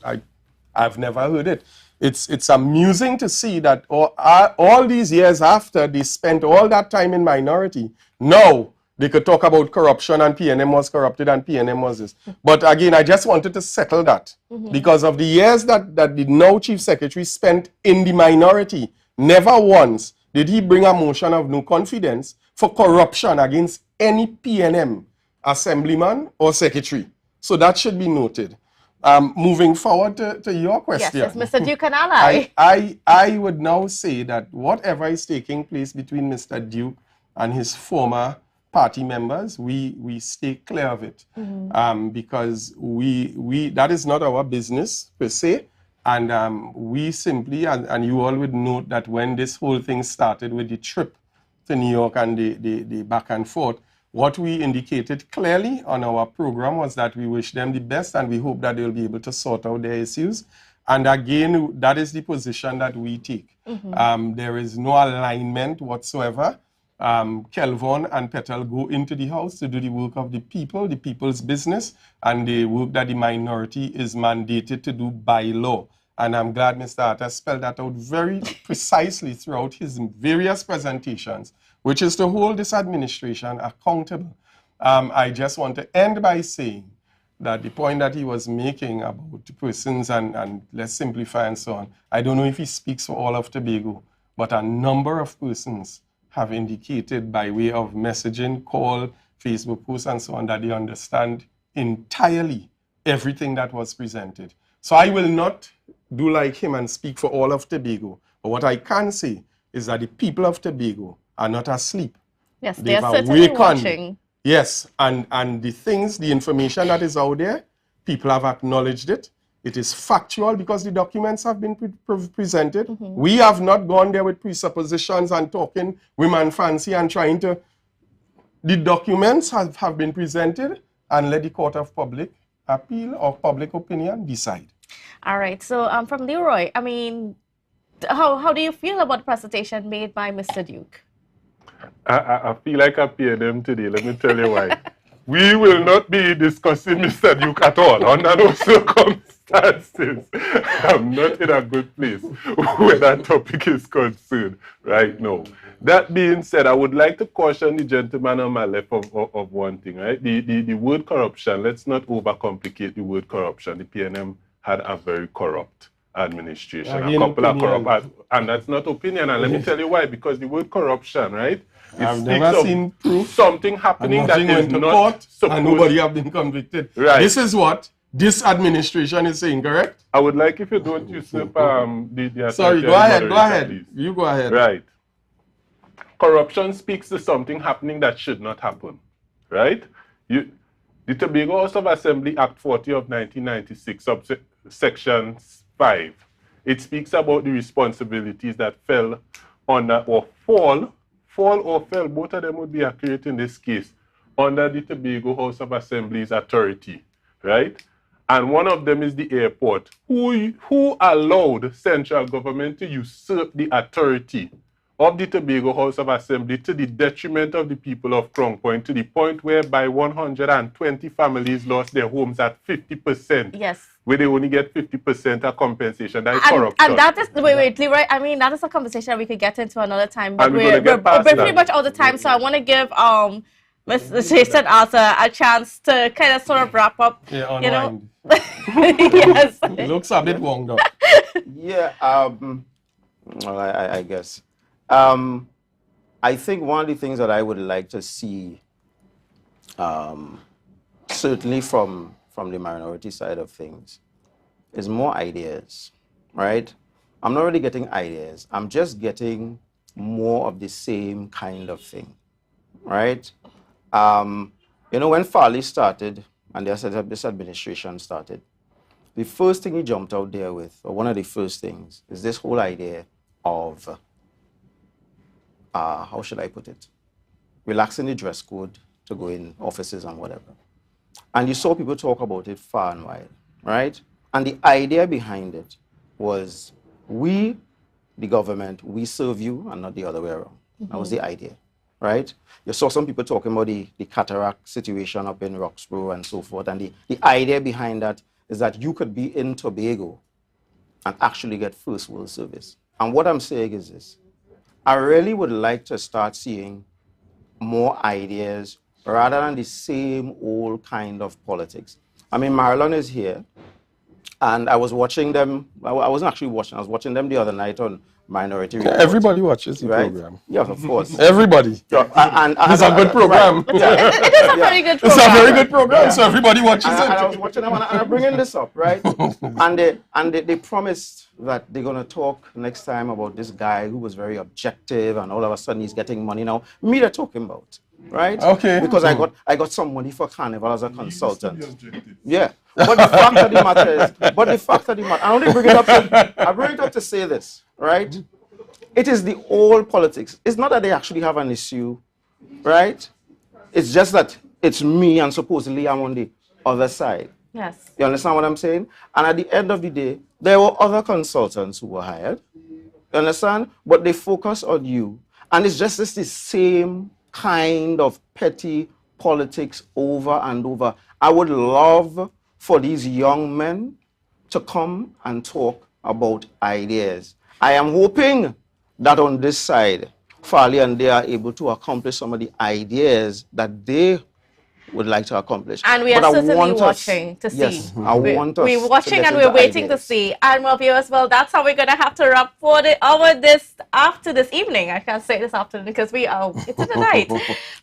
I've never heard it. It's amusing to see that all these years after they spent all that time in minority, now they could talk about corruption and PNM was corrupted and PNM was this. But again, I just wanted to settle that because of the years that the now Chief Secretary spent in the minority, never once did he bring a motion of no confidence for corruption against any PNM assemblyman or secretary. So that should be noted. Moving forward to your question. Yes, Mr. Duke and ally. I would now say that whatever is taking place between Mr. Duke and his former party members, we stay clear of it because we that is not our business per se. And we simply, and you all would note that when this whole thing started with the trip to New York and the back and forth, what we indicated clearly on our program was that we wish them the best and we hope that they'll be able to sort out their issues. And again, that is the position that we take. There is no alignment whatsoever. Kelvon and Petal go into the house to do the work of the people, the people's business, and the work that the minority is mandated to do by law. And I'm glad Mr. Atta spelled that out very precisely throughout his various presentations, which is to hold this administration accountable. I just want to end by saying that the point that he was making about persons and let's simplify and so on, I don't know if he speaks for all of Tobago, but a number of persons have indicated by way of messaging, call, Facebook posts and so on that they understand entirely everything that was presented. So I will not do like him and speak for all of Tobago, but what I can say is that the people of Tobago are not asleep. Yes, they are certainly watching. Yes, and the things, the information that is out there, people have acknowledged it. It is factual because the documents have been presented. We have not gone there with presuppositions and talking women fancy and trying to... The documents have been presented and let the court of public appeal or public opinion decide. All right, so from Leroy, I mean, how do you feel about the presentation made by Mr. Duke? I feel like I paid them today. Let me tell you why. We will not be discussing Mr. Duke at all under no circumstances. I'm not in a good place where that topic is concerned right now. That being said, I would like to caution the gentleman on my left of one thing, right? The word corruption, let's not overcomplicate the word corruption. The PNM had a very corrupt administration, Again, a couple opinion. of corrupt, and that's not opinion, and let me tell you why, because the word corruption, right? I've never seen proof. Something happening that is to not court supposed. and nobody have been convicted. Right. This is what this administration is saying, correct? I would like if you don't usurp the Sorry, go ahead. please. You go ahead. Right. Corruption speaks to something happening that should not happen, right? The Tobago House of Assembly Act 40 of 1996, Section 5, it speaks about the responsibilities that fell under or fall or fell, both of them would be accurate in this case, under the Tobago House of Assembly's authority, right? And one of them is the airport. Who allowed central government to usurp the authority of the Tobago House of Assembly to the detriment of the people of Crown Point, to the point whereby 120 families lost their homes at 50%. Yes. Where they only get 50% of compensation. That is corruption. And that is, wait, Leroy, I mean, that is a conversation we could get into another time. But And we're pretty much all the time, so I want to give Mr. Jason Arthur a chance to kind of sort of wrap up. Yeah, you know? unwind. Yes. It looks a bit wound up. Yeah, well, I guess. I think one of the things that I would like to see, certainly from the minority side of things, is more ideas, right? I'm not really getting ideas. I'm just getting more of the same kind of thing, right? You know, when Farley started and this administration started, the first thing he jumped out there with, or one of the first things, is this whole idea of, how should I put it? Relaxing the dress code to go in offices and whatever. And you saw people talk about it far and wide, right? And the idea behind it was, we, the government, we serve you and not the other way around. That was the idea, right? You saw some people talking about the cataract situation up in Roxborough and so forth. And the idea behind that is that you could be in Tobago and actually get first world service. And what I'm saying is this: I really would like to start seeing more ideas rather than the same old kind of politics. I mean, Marilyn is here, and I was watching them. I wasn't actually watching. I was watching them the other night on Minority Report. Everybody watches the right? program. Yes, of course. Everybody. And It's a good program. Right. Yeah. It is a very good It's program. a very good program, so everybody watches And I was it. watching them, and I'm bringing this up, right? and they promised that they're going to talk next time about this guy who was very objective, and all of a sudden he's getting money now. Me, they're talking about. right? Okay. Because I got some money for Carnival as a consultant. Yeah. But the fact of the matter is, I only bring it up to say this, right? It is the old politics. It's not that they actually have an issue, right? It's just that it's me and supposedly I'm on the other side. Yes. You understand what I'm saying? And at the end of the day, there were other consultants who were hired. You understand? But they focus on you. And it's just the same kind of petty politics over and over. I would love for these young men to come and talk about ideas. I am hoping that on this side, Farley and they are able to accomplish some of the ideas that they would like to accomplish. And we are certainly watching to see. Yes, we're watching and we're waiting to see. And well, viewers, well, that's how we're going to have to wrap for the hour this evening. I can't say this afternoon because it's in the night.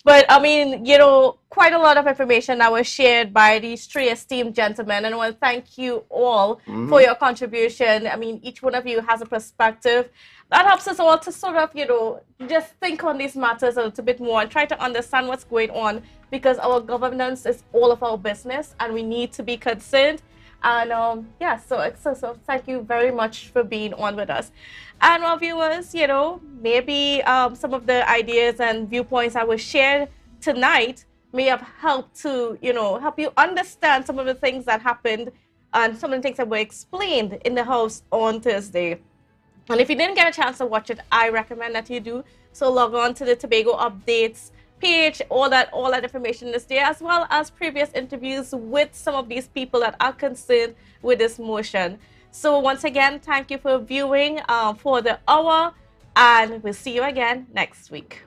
But I mean, you know, quite a lot of information that was shared by these three esteemed gentlemen. And I want to thank you all for your contribution. I mean, each one of you has a perspective that helps us all to sort of, you know, just think on these matters a little bit more and try to understand what's going on, because our governance is all of our business and we need to be concerned. And yeah, so thank you very much for being on with us. And our viewers, you know, maybe some of the ideas and viewpoints that were shared tonight may have helped to, you know, help you understand some of the things that happened and some of the things that were explained in the House on Thursday. And if you didn't get a chance to watch it, I recommend that you do. So log on to the Tobago Updates page. All that information is there, as well as previous interviews with some of these people that are concerned with this motion. So once again, thank you for viewing for the hour, and we'll see you again next week.